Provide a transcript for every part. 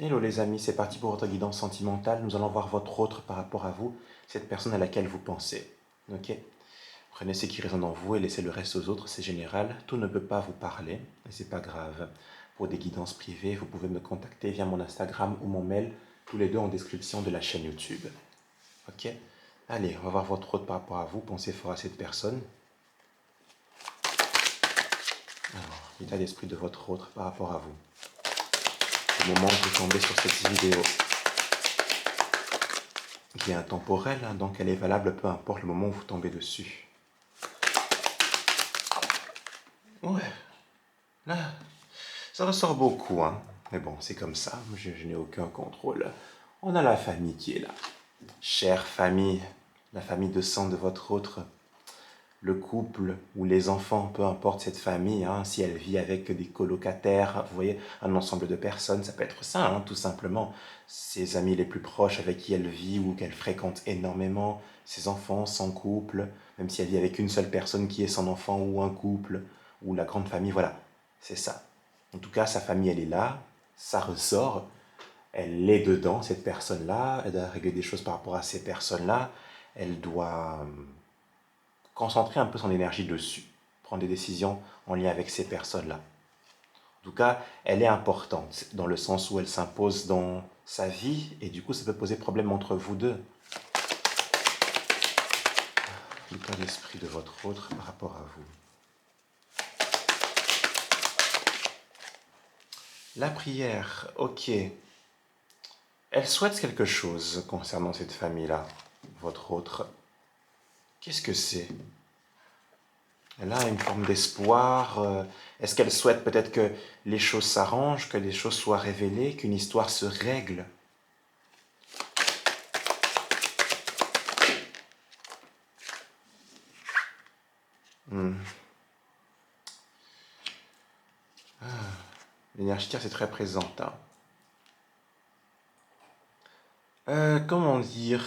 Hello les amis, c'est parti pour votre guidance sentimentale. Nous allons voir votre autre par rapport à vous, cette personne à laquelle vous pensez. Ok? Prenez ce qui résonne en vous et laissez le reste aux autres, c'est général. Tout ne peut pas vous parler, et c'est pas grave. Pour des guidances privées, vous pouvez me contacter via mon Instagram ou mon mail, tous les deux en description de la chaîne YouTube. Ok? Allez, on va voir votre autre par rapport à vous. Pensez fort à cette personne. Alors, l'état d'esprit de votre autre par rapport à vous. Au moment où vous tombez sur cette vidéo, qui est intemporelle, hein, donc elle est valable peu importe le moment où vous tombez dessus. Ouais, là, ça ressort beaucoup, hein. Mais bon, c'est comme ça, je n'ai aucun contrôle. On a la famille qui est là. Chère famille, la famille de sang de votre autre, le couple ou les enfants, peu importe cette famille, hein, si elle vit avec des colocataires, vous voyez, un ensemble de personnes, ça peut être ça, hein, tout simplement. Ses amis les plus proches avec qui elle vit ou qu'elle fréquente énormément, ses enfants, son couple, même si elle vit avec une seule personne qui est son enfant ou un couple, ou la grande famille, voilà, c'est ça. En tout cas, sa famille, elle est là, ça ressort, elle est dedans, cette personne-là, elle doit régler des choses par rapport à ces personnes-là, elle doit concentrer un peu son énergie dessus, prendre des décisions en lien avec ces personnes-là. En tout cas, elle est importante dans le sens où elle s'impose dans sa vie et du coup, ça peut poser problème entre vous deux. L'état d'esprit de votre autre par rapport à vous. La prière, ok. Elle souhaite quelque chose concernant cette famille-là, votre autre. Qu'est-ce que c'est? Elle a une forme d'espoir. Est-ce qu'elle souhaite peut-être que les choses s'arrangent, que les choses soient révélées, qu'une histoire se règle? L'énergie terre, c'est très présente, hein. Comment dire?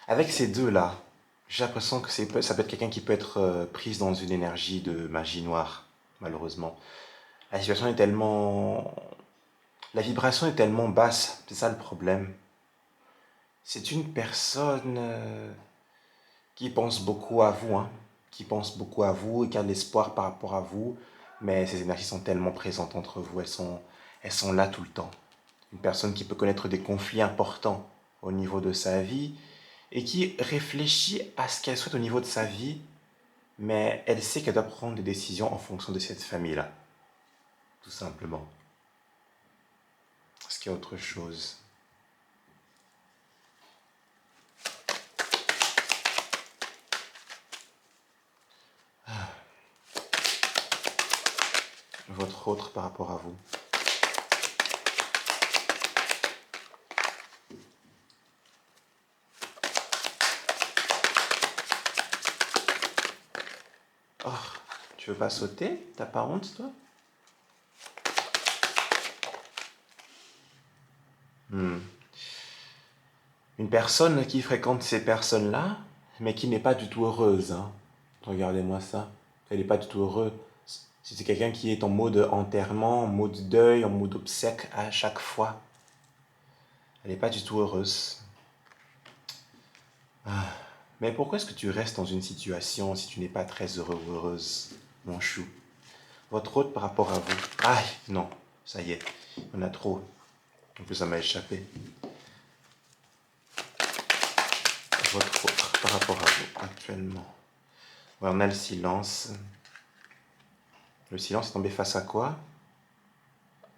Avec ces deux-là, j'ai l'impression que ça peut être quelqu'un qui peut être prise dans une énergie de magie noire, malheureusement. La situation est tellement... La vibration est tellement basse, c'est ça le problème. C'est une personne qui pense beaucoup à vous, hein, qui pense beaucoup à vous et qui a de l'espoir par rapport à vous, mais ces énergies sont tellement présentes entre vous, elles sont là tout le temps. Une personne qui peut connaître des conflits importants au niveau de sa vie et qui réfléchit à ce qu'elle souhaite au niveau de sa vie, mais elle sait qu'elle doit prendre des décisions en fonction de cette famille-là, tout simplement. Est-ce qu'il y a autre chose? Votre autre par rapport à vous? Oh, tu veux pas sauter? T'as pas honte, toi? Une personne qui fréquente ces personnes-là, mais qui n'est pas du tout heureuse, hein. Regardez-moi ça. Elle n'est pas du tout heureuse. C'est quelqu'un qui est en mode enterrement, en mode deuil, en mode obsèque à chaque fois. Elle n'est pas du tout heureuse. Mais pourquoi est-ce que tu restes dans une situation si tu n'es pas très heureux ou heureuse, mon chou? Votre autre par rapport à vous. Aïe, non, ça y est, il y en a trop. En plus, ça m'a échappé. Votre autre par rapport à vous, actuellement. Ouais, on a le silence. Le silence est tombé face à quoi?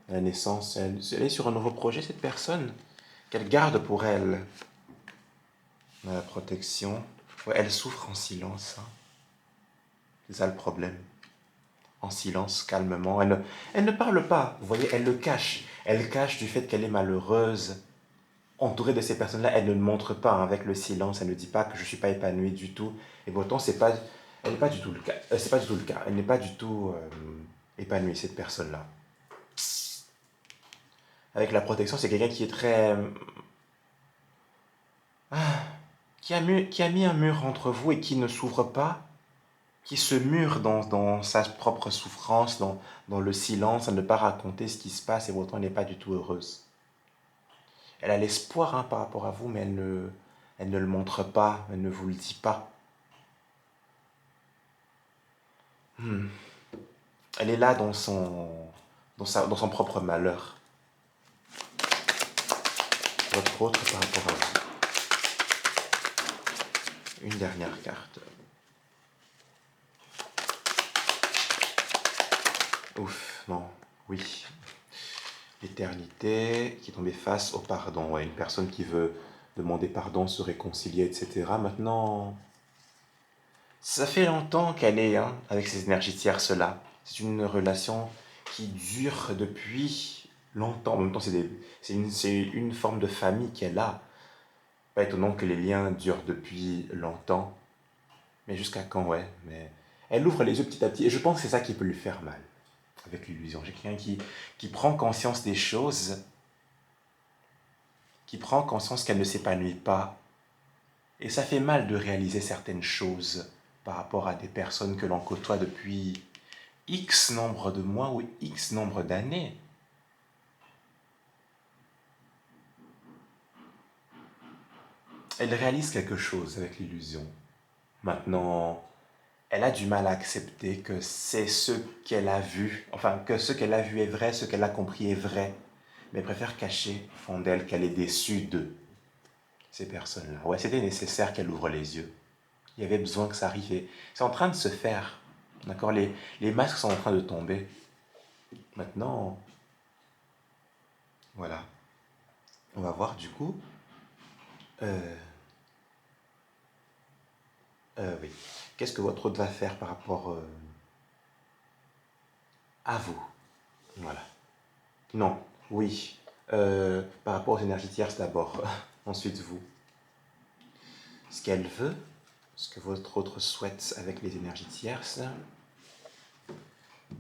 La naissance, elle est sur un nouveau projet, cette personne? Qu'elle garde pour elle. La protection. Ouais, elle souffre en silence, hein. C'est ça le problème. En silence, calmement. Elle ne parle pas, vous voyez, elle le cache. Elle cache du fait qu'elle est malheureuse. Entourée de ces personnes-là, elle ne le montre pas, hein, avec le silence. Elle ne dit pas que je ne suis pas épanouie du tout. Et pourtant, elle n'est pas du tout le cas. C'est pas du tout le cas. Elle n'est pas du tout épanouie, cette personne-là. Avec la protection, c'est quelqu'un qui est très... qui a mis un mur entre vous et qui ne s'ouvre pas. qui se mure dans sa propre souffrance, dans le silence, à ne pas raconter ce qui se passe et pourtant elle n'est pas du tout heureuse. Elle a l'espoir hein, par rapport à vous, mais elle ne le montre pas, elle ne vous le dit pas. Hmm. Elle est là dans son propre malheur. Votre autre par rapport à vous. Une dernière carte. Ouf, non, oui. L'éternité qui est tombée face au pardon. Ouais, une personne qui veut demander pardon, se réconcilier, etc. Maintenant, ça fait longtemps qu'elle est hein, avec ces énergies tierces-là. C'est une relation qui dure depuis longtemps. En même temps, c'est une forme de famille qu'elle a. Pas étonnant que les liens durent depuis longtemps. Mais jusqu'à quand, ouais. Mais elle ouvre les yeux petit à petit. Et je pense que c'est ça qui peut lui faire mal avec l'illusion. J'ai quelqu'un qui prend conscience des choses, qui prend conscience qu'elle ne s'épanouit pas. Et ça fait mal de réaliser certaines choses par rapport à des personnes que l'on côtoie depuis X nombre de mois ou X nombre d'années. Elle réalise quelque chose avec l'illusion. Maintenant, elle a du mal à accepter que c'est ce qu'elle a vu, enfin que ce qu'elle a vu est vrai, ce qu'elle a compris est vrai, mais elle préfère cacher au fond d'elle qu'elle est déçue de ces personnes-là. Ouais, c'était nécessaire qu'elle ouvre les yeux. Il y avait besoin que ça arrive. Et c'est en train de se faire. D'accord, les masques sont en train de tomber. Maintenant, voilà. On va voir du coup. Euh, oui. Qu'est-ce que votre hôte va faire par rapport à vous? Voilà. Non, oui. Par rapport aux énergies tierces d'abord. Ensuite vous. Ce qu'elle veut, ce que votre autre souhaite avec les énergies tierces.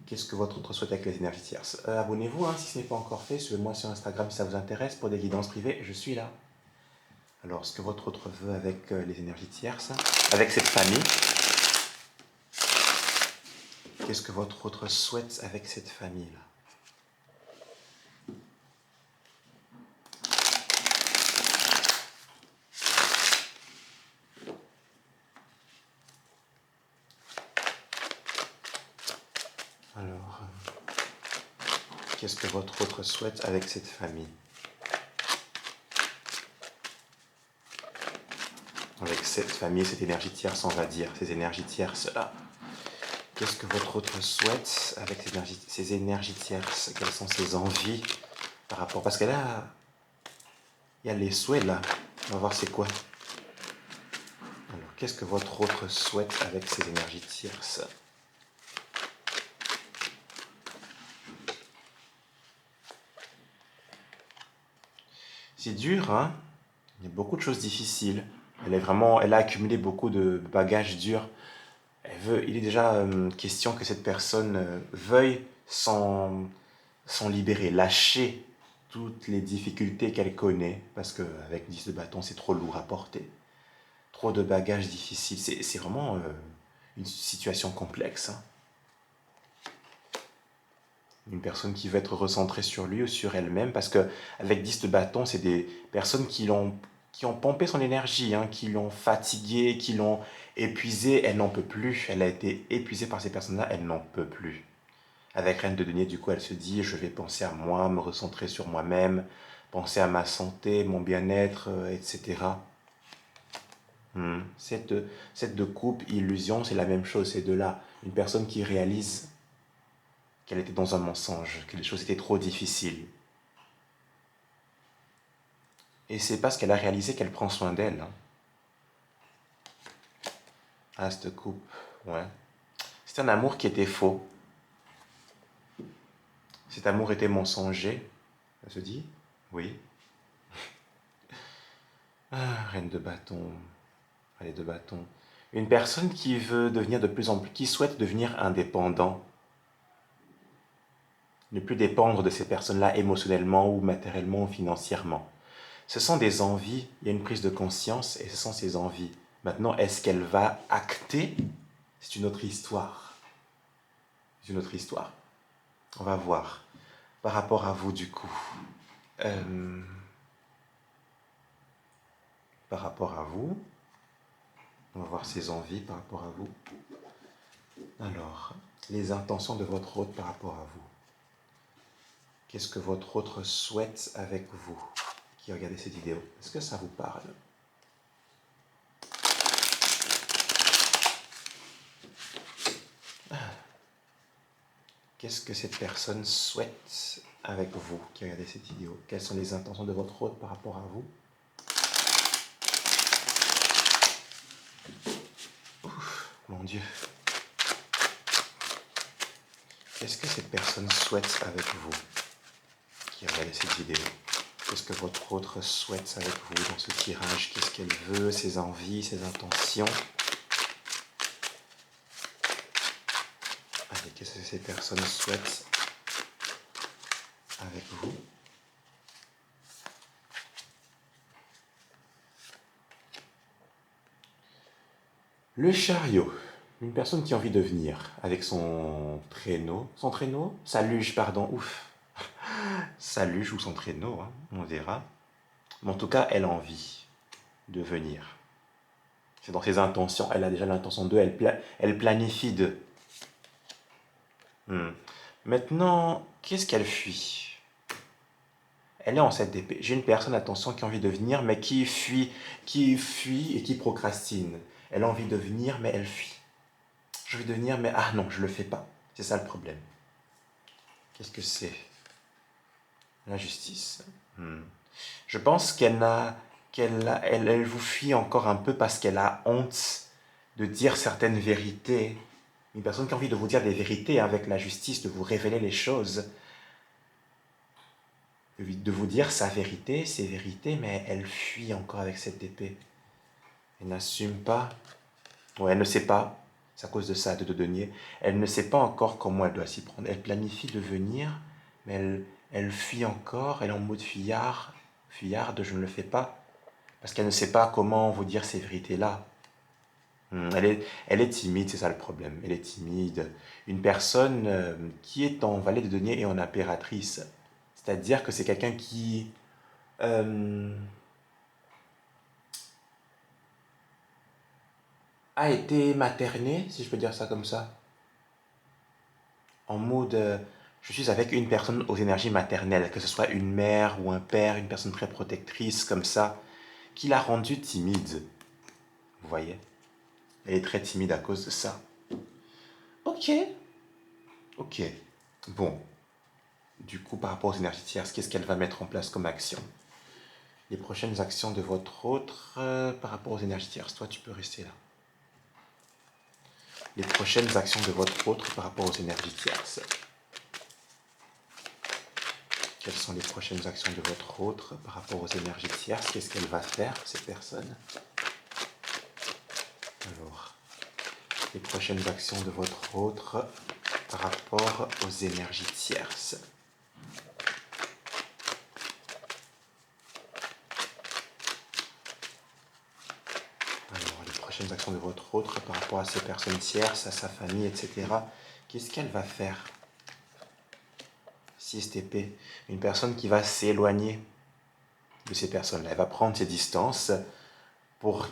Qu'est-ce que votre autre souhaite avec les énergies tierces? Abonnez-vous hein, si ce n'est pas encore fait. Suivez-moi sur Instagram si ça vous intéresse pour des guidances privées. Je suis là. Alors, ce que votre autre veut avec les énergies tierces, avec cette famille. Qu'est-ce que votre autre souhaite avec cette famille-là? Alors, qu'est-ce que votre autre souhaite avec cette famille? Avec cette famille, cette énergie tierce, on va dire, ces énergies tierces-là. Qu'est-ce que votre autre souhaite avec ces énergies tierces? Quelles sont ses envies par rapport... Parce que là, il y a les souhaits là. On va voir c'est quoi. Alors, qu'est-ce que votre autre souhaite avec ces énergies tierces? C'est dur, hein? Il y a beaucoup de choses difficiles. Elle a accumulé beaucoup de bagages durs. Il est déjà question que cette personne veuille s'en libérer, lâcher toutes les difficultés qu'elle connaît, parce qu'avec 10 de bâton, c'est trop lourd à porter. Trop de bagages difficiles. C'est vraiment une situation complexe. Hein. Une personne qui veut être recentrée sur lui ou sur elle-même, parce qu'avec 10 de bâton, c'est des personnes qui ont pompé son énergie, hein, qui l'ont fatiguée, qui l'ont épuisée. Elle n'en peut plus. Elle a été épuisée par ces personnes-là, elle n'en peut plus. Avec Reine de Denier, du coup, elle se dit, je vais penser à moi, me recentrer sur moi-même, penser à ma santé, mon bien-être, etc. Cette de coupe, illusion, c'est la même chose, c'est de là. Une personne qui réalise qu'elle était dans un mensonge, que les choses étaient trop difficiles. Et c'est parce qu'elle a réalisé qu'elle prend soin d'elle. Hein. Ah, cette coupe, ouais. C'est un amour qui était faux. Cet amour était mensonger. Elle se dit, oui. Ah, reine de bâton. Allez, de bâton. Une personne qui veut devenir de plus en plus, qui souhaite devenir indépendant. Ne plus dépendre de ces personnes-là émotionnellement ou matériellement ou financièrement. Ce sont des envies, il y a une prise de conscience et ce sont ces envies. Maintenant, est-ce qu'elle va acter c'est une autre histoire. C'est une autre histoire. On va voir. Par rapport à vous, du coup. Par rapport à vous. On va voir ses envies par rapport à vous. Alors, les intentions de votre hôte par rapport à vous. Qu'est-ce que votre hôte souhaite avec vous qui regardez cette vidéo? Est-ce que ça vous parle? Qu'est-ce que cette personne souhaite avec vous qui regardez cette vidéo? Quelles sont les intentions de votre hôte par rapport à vous? Ouf, mon Dieu. Qu'est-ce que cette personne souhaite avec vous qui regardez cette vidéo? Qu'est-ce que votre autre souhaite avec vous dans ce tirage? Qu'est-ce qu'elle veut, ses envies, ses intentions? Allez, qu'est-ce que ces personnes souhaitent avec vous? Le chariot. Une personne qui a envie de venir avec son traîneau. Son traîneau? Sa luge, pardon. Ouf. Sa luge ou son traîneau, hein, on verra. Mais en tout cas, elle a envie de venir. C'est dans ses intentions. Elle a déjà l'intention d'eux. Elle planifie d'eux. Maintenant, qu'est-ce qu'elle fuit? Elle est en 7 d'épée. J'ai une personne, attention, qui a envie de venir, mais qui fuit et qui procrastine. Elle a envie de venir, mais elle fuit. J'ai envie de venir, mais ah non, je le fais pas. C'est ça le problème. Qu'est-ce que c'est? La justice. Je pense elle vous fuit encore un peu parce qu'elle a honte de dire certaines vérités. Une personne qui a envie de vous dire des vérités avec la justice, de vous révéler les choses, de vous dire sa vérité, ses vérités, mais elle fuit encore avec cette épée. Elle n'assume pas, ou elle ne sait pas, c'est à cause de ça, de denier, elle ne sait pas encore comment elle doit s'y prendre. Elle planifie de venir, mais elle fuit encore, elle est en mode fuyarde, je ne le fais pas, parce qu'elle ne sait pas comment vous dire ces vérités-là. Elle est timide, c'est ça le problème. Elle est timide. Une personne qui est en valet de denier et en impératrice, c'est-à-dire que c'est quelqu'un qui a été materné, si je peux dire ça comme ça, en mode je suis avec une personne aux énergies maternelles, que ce soit une mère ou un père, une personne très protectrice comme ça, qui l'a rendue timide. Vous voyez? Elle est très timide à cause de ça. Ok. Ok. Bon. Du coup, par rapport aux énergies tierces, qu'est-ce qu'elle va mettre en place comme action? Les prochaines actions de votre autre par rapport aux énergies tierces. Toi, tu peux rester là. Les prochaines actions de votre autre par rapport aux énergies tierces. Quelles sont les prochaines actions de votre autre par rapport aux énergies tierces? Qu'est-ce qu'elle va faire, cette personne? Alors, les prochaines actions de votre autre par rapport aux énergies tierces. Alors, les prochaines actions de votre autre par rapport à ces personnes tierces, à sa famille, etc. Qu'est-ce qu'elle va faire? 6 TP. Une personne qui va s'éloigner de ces personnes-là. Elle va prendre ses distances pour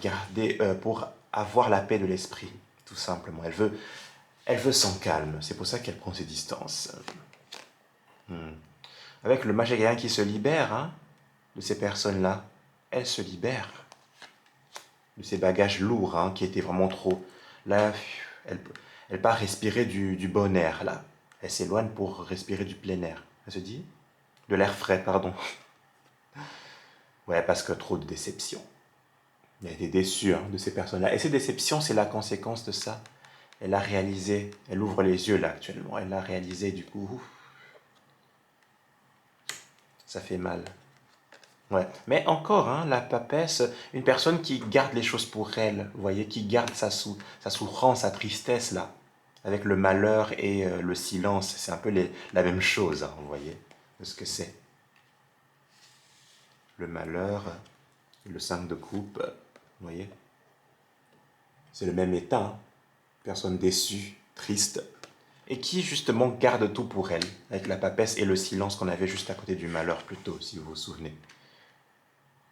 pour avoir la paix de l'esprit, tout simplement. Elle veut son calme. C'est pour ça qu'elle prend ses distances. Avec le magicien qui se libère de ces personnes-là, elle se libère de ces bagages lourds qui étaient vraiment trop. Là, elle part respirer du bon air, là. Elle s'éloigne pour respirer du plein air. Elle se dit? De l'air frais, pardon. Ouais, parce que trop de déceptions. Elle a été déçue de ces personnes-là. Et ces déceptions, c'est la conséquence de ça. Elle a réalisé, elle ouvre les yeux là actuellement, elle a réalisé du coup, ça fait mal. Ouais. Mais encore, la papesse, une personne qui garde les choses pour elle, vous voyez, qui garde sa souffrance, sa tristesse là, avec le malheur et le silence, c'est un peu la même chose, vous voyez, de ce que c'est. Le malheur, le 5 de coupe, vous voyez, c'est le même état. personne déçue, triste, et qui justement garde tout pour elle, avec la papesse et le silence qu'on avait juste à côté du malheur plus tôt, si vous vous souvenez.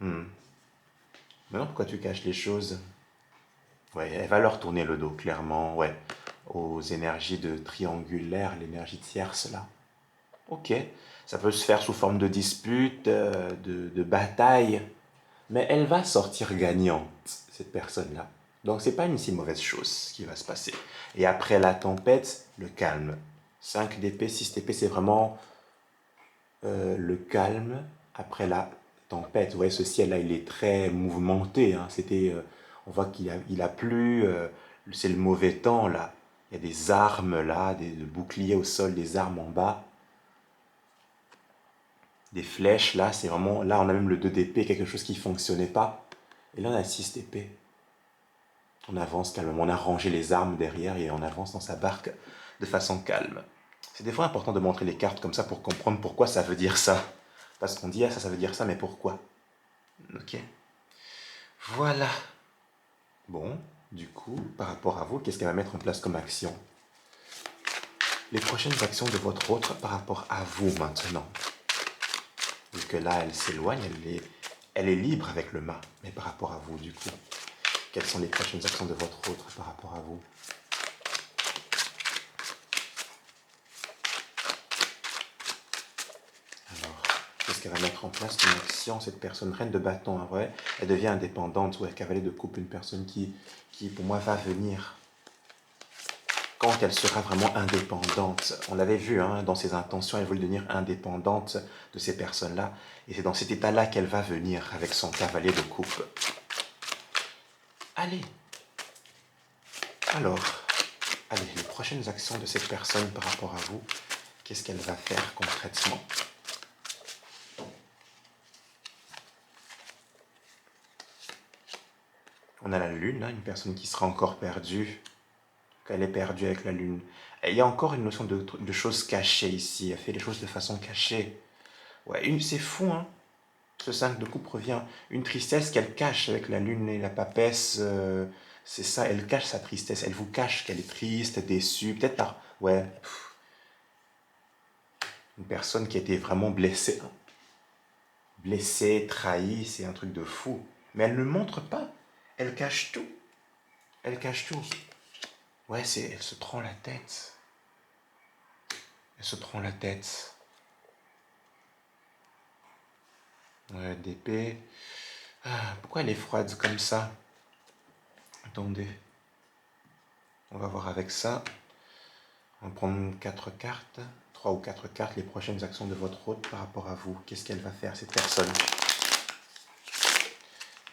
Maintenant, pourquoi tu caches les choses? Ouais, elle va leur tourner le dos, clairement, ouais. Aux énergies de triangulaire, l'énergie tierce, là. Ok, ça peut se faire sous forme de dispute, de bataille, mais elle va sortir gagnante, cette personne-là. Donc c'est pas une si mauvaise chose qui va se passer. Et après la tempête, le calme. 5 d'épée, 6 d'épée, c'est vraiment le calme après la tempête. Vous voyez, ce ciel-là, il est très mouvementé. Hein. On voit qu'il a plu, c'est le mauvais temps là. Il y a des armes là, des boucliers au sol, des armes en bas, des flèches là. C'est vraiment là, on a même le 2 d'épée, quelque chose qui ne fonctionnait pas. Et là, on a 6 d'épée. On avance calmement, on a rangé les armes derrière et on avance dans sa barque de façon calme. C'est des fois important de montrer les cartes comme ça pour comprendre pourquoi ça veut dire ça. Parce qu'on dit, ah ça veut dire ça, mais pourquoi? Ok. Voilà. Bon, du coup, par rapport à vous, qu'est-ce qu'elle va mettre en place comme action? Les prochaines actions de votre autre par rapport à vous maintenant. Vu que là, elle s'éloigne, elle est libre avec le mât. Mais par rapport à vous, du coup, quelles sont les prochaines actions de votre autre par rapport à vous? Alors, qu'est-ce qu'elle va mettre en place comme action? Cette personne, reine de bâton, hein, ouais, elle devient indépendante, ouais, cavalier de coupe, une personne qui, pour moi, va venir quand elle sera vraiment indépendante. On l'avait vu, hein, dans ses intentions, elle voulait devenir indépendante de ces personnes-là. Et c'est dans cet état-là qu'elle va venir avec son cavalier de coupe. Allez. Alors, allez, les prochaines actions de cette personne par rapport à vous, qu'est-ce qu'elle va faire concrètement? On a la lune, là, une personne qui sera encore perdue. Elle est perdue avec la lune. Et il y a encore une notion de choses cachées ici. Elle fait les choses de façon cachée. Ouais, c'est fou, hein. Ce 5 de coupe revient. Une tristesse qu'elle cache avec la lune et la papesse. C'est ça, elle cache sa tristesse. Elle vous cache qu'elle est triste, déçue. Peut-être par... Ouais. Une personne qui a été vraiment blessée. Hein. Blessée, trahie, c'est un truc de fou. Mais elle ne montre pas. Elle cache tout. Elle cache tout. Ouais, elle se prend la tête. Elle se prend la tête. Ouais, d'épée. Ah, pourquoi elle est froide comme ça? Attendez. On va voir avec ça. On va prendre 4 cartes. 3 ou 4 cartes. Les prochaines actions de votre hôte par rapport à vous. Qu'est-ce qu'elle va faire, cette personne?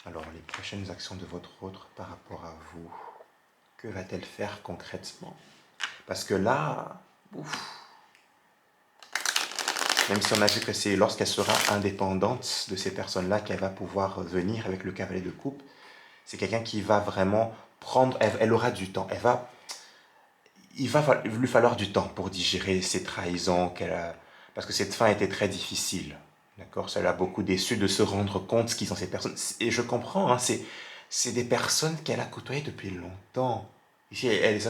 Alors, les prochaines actions de votre autre par rapport à vous. Que va-t-elle faire concrètement? Parce que là, ouf, même si on a vu que c'est lorsqu'elle sera indépendante de ces personnes-là qu'elle va pouvoir venir avec le cavalier de coupe, c'est quelqu'un qui va vraiment prendre, elle aura du temps, il va lui falloir du temps pour digérer ces trahisons qu'elle a, parce que cette fin était très difficile, d'accord, ça l'a beaucoup déçu de se rendre compte qui sont ces personnes, et je comprends, hein, c'est des personnes qu'elle a côtoyées depuis longtemps, ici elle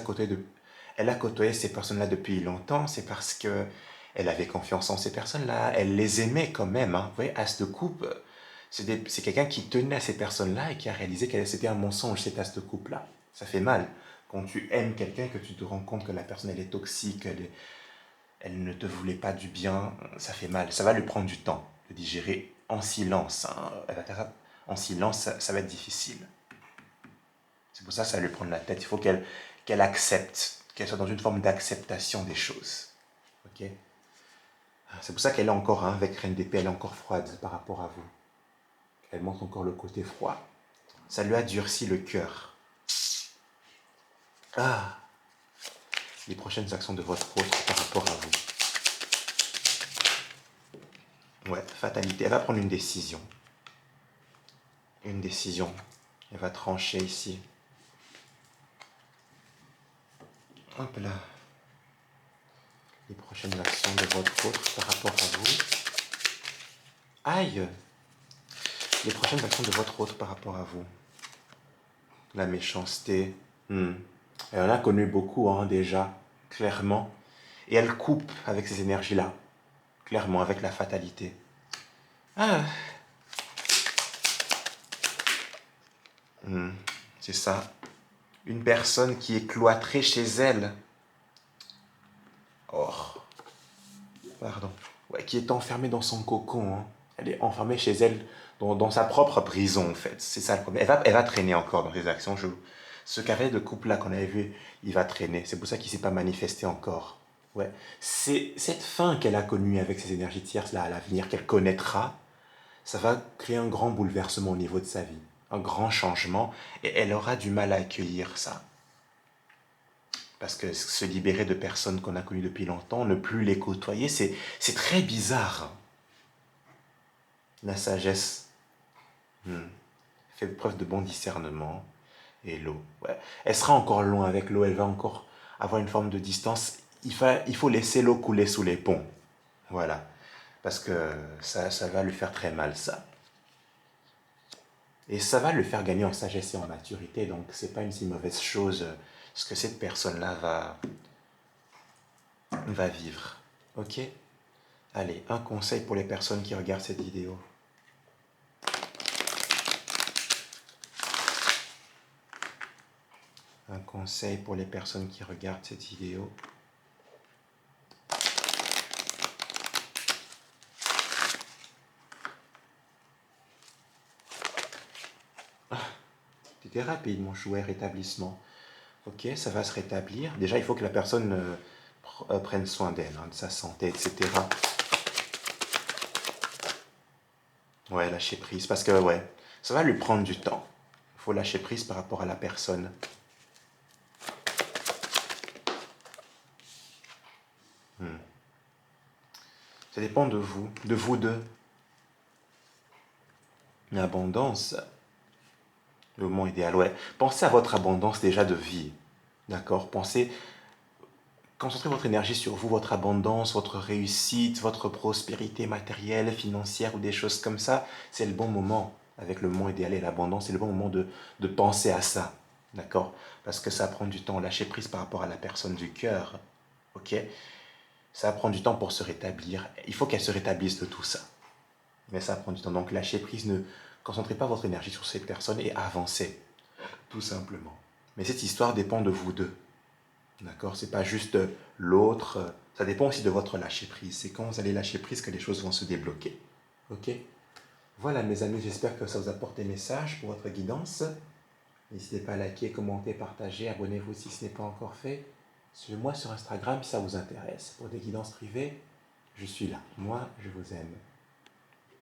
a côtoyé ces personnes-là depuis longtemps, c'est parce que elle avait confiance en ces personnes-là, elle les aimait quand même, hein. Vous voyez, As de coupe, c'est quelqu'un qui tenait à ces personnes-là et qui a réalisé que c'était un mensonge, cet As de coupe-là. Ça fait mal. Quand tu aimes quelqu'un, que tu te rends compte que la personne, elle est toxique, elle ne te voulait pas du bien, ça fait mal. Ça va lui prendre du temps de digérer en silence. Hein. Elle va faire ça en silence, ça va être difficile. C'est pour ça que ça va lui prendre la tête. Il faut qu'elle accepte, qu'elle soit dans une forme d'acceptation des choses. Ok. C'est pour ça qu'elle est encore, hein, avec Reine d'épée, elle est encore froide par rapport à vous. Elle montre encore le côté froid. Ça lui a durci le cœur. Ah, les prochaines actions de votre autre par rapport à vous. Ouais, fatalité. Elle va prendre une décision. Une décision. Elle va trancher ici. Hop là. Les prochaines actions de votre autre par rapport à vous. Aïe. Les prochaines actions de votre autre par rapport à vous. La méchanceté. Elle en a connu beaucoup hein, déjà, clairement. Et elle coupe avec ces énergies-là, clairement, avec la fatalité. Ah, c'est ça. Une personne qui est cloîtrée chez elle. Oh, pardon. Ouais, qui est enfermée dans son cocon. Hein. Elle est enfermée chez elle, dans sa propre prison, en fait. C'est ça le problème. Elle va traîner encore dans ses actions. Ce carré de couple-là qu'on avait vu, il va traîner. C'est pour ça qu'il ne s'est pas manifesté encore. Ouais. C'est cette fin qu'elle a connue avec ces énergies tierces-là à l'avenir, qu'elle connaîtra, ça va créer un grand bouleversement au niveau de sa vie. Un grand changement. Et elle aura du mal à accueillir ça. Parce que se libérer de personnes qu'on a connues depuis longtemps, ne plus les côtoyer, c'est très bizarre. La sagesse fait preuve de bon discernement. Et l'eau, ouais. Elle sera encore loin avec l'eau, elle va encore avoir une forme de distance. Il faut laisser l'eau couler sous les ponts. Voilà. Parce que ça va lui faire très mal, ça. Et ça va le faire gagner en sagesse et en maturité. Donc, c'est pas une si mauvaise chose ce que cette personne-là va vivre. Ok? Allez, un conseil pour les personnes qui regardent cette vidéo. Un conseil pour les personnes qui regardent cette vidéo. C'était rapide, mon chouette, rétablissement. Ok, ça va se rétablir. Déjà, il faut que la personne prenne soin d'elle, hein, de sa santé, etc. Ouais, lâcher prise. Parce que, ouais, ça va lui prendre du temps. Il faut lâcher prise par rapport à la personne. Ça dépend de vous deux. L'abondance, le moment idéal, ouais. Pensez à votre abondance déjà de vie. D'accord? Concentrez votre énergie sur vous, votre abondance, votre réussite, votre prospérité matérielle, financière ou des choses comme ça. C'est le bon moment avec le moment idéal et l'abondance. C'est le bon moment de penser à ça. D'accord? Parce que ça prend du temps. Lâcher prise par rapport à la personne du cœur. Ok? Ça prend du temps pour se rétablir. Il faut qu'elle se rétablisse de tout ça. Mais ça prend du temps. Donc lâcher prise, ne concentrez pas votre énergie sur cette personne et avancez. Tout simplement. Mais cette histoire dépend de vous deux. D'accord? C'est pas juste l'autre. Ça dépend aussi de votre lâcher prise. C'est quand vous allez lâcher prise que les choses vont se débloquer. Ok? Voilà mes amis, j'espère que ça vous apporte des messages pour votre guidance. N'hésitez pas à liker, commenter, partager, abonnez-vous si ce n'est pas encore fait. Suivez-moi sur Instagram si ça vous intéresse. Pour des guidances privées, je suis là. Moi, je vous aime.